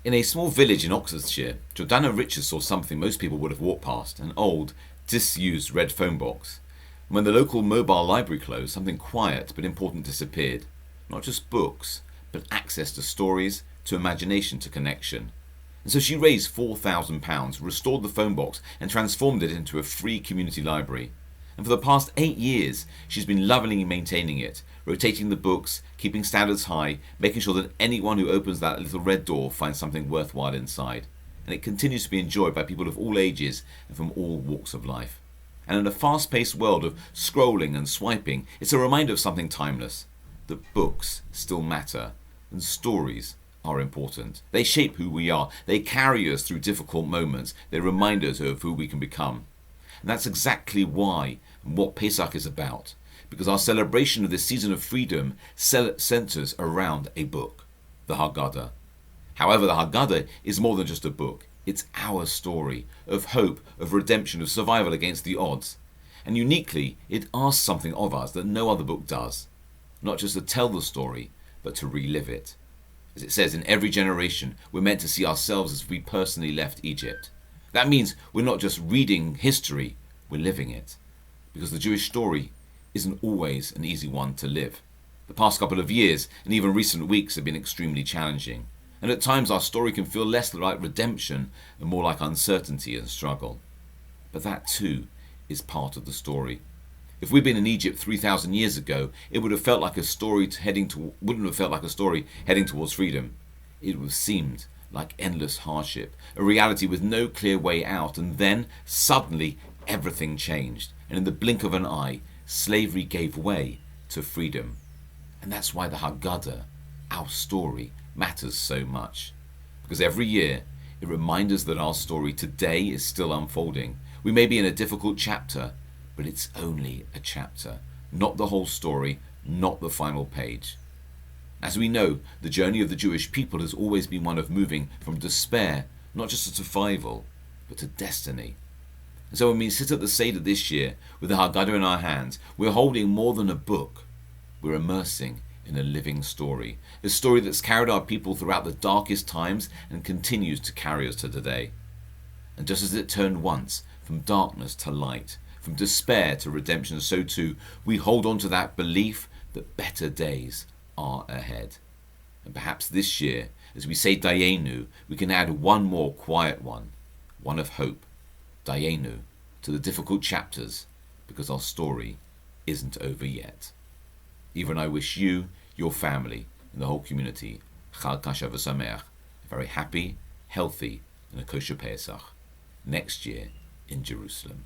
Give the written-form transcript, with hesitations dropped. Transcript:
In a small village in Oxfordshire, Jordana Richards saw something most people would have walked past, an old, disused red phone box. When the local mobile library closed, something quiet but important disappeared. Not just books, but access to stories, to imagination, to connection. And so she raised £4,000, restored the phone box, and transformed it into a free community library. And for the past 8 years, she's been lovingly maintaining it, rotating the books, keeping standards high, making sure that anyone who opens that little red door finds something worthwhile inside. And it continues to be enjoyed by people of all ages and from all walks of life. And in a fast-paced world of scrolling and swiping, it's a reminder of something timeless, that books still matter and stories are important. They shape who we are. They carry us through difficult moments. They remind us of who we can become. And that's exactly why and what Pesach is about, because our celebration of this season of freedom centers around a book, the Haggadah. However, the Haggadah is more than just a book. It's our story of hope, of redemption, of survival against the odds. And uniquely, it asks something of us that no other book does. Not just to tell the story, but to relive it. As it says, in every generation, we're meant to see ourselves as if we personally left Egypt. That means we're not just reading history, we're living it. Because the Jewish story isn't always an easy one to live. The past couple of years, and even recent weeks, have been extremely challenging. And at times our story can feel less like redemption and more like uncertainty and struggle. But that too is part of the story. If we'd been in Egypt 3,000 years ago, it would have felt like a story wouldn't have felt like a story heading towards freedom. It would have seemed like endless hardship, a reality with no clear way out, and then suddenly everything changed, and in the blink of an eye, slavery gave way to freedom. And that's why the Haggadah, our story, matters so much. Because every year, it reminds us that our story today is still unfolding. We may be in a difficult chapter, but it's only a chapter, not the whole story, not the final page. As we know, the journey of the Jewish people has always been one of moving from despair, not just to survival, but to destiny. And so when we sit at the Seder this year with the Haggadah in our hands, we're holding more than a book. We're immersing in a living story, a story that's carried our people throughout the darkest times and continues to carry us to today. And just as it turned once from darkness to light, from despair to redemption, so too we hold on to that belief that better days are ahead. And perhaps this year, as we say Dayenu, we can add one more quiet one of hope, Dayenu, to the difficult chapters, because our story isn't over yet. Even I wish you, your family, and the whole community, Chag Kasher v'Sameach, a very happy, healthy, and a kosher Pesach, next year in Jerusalem.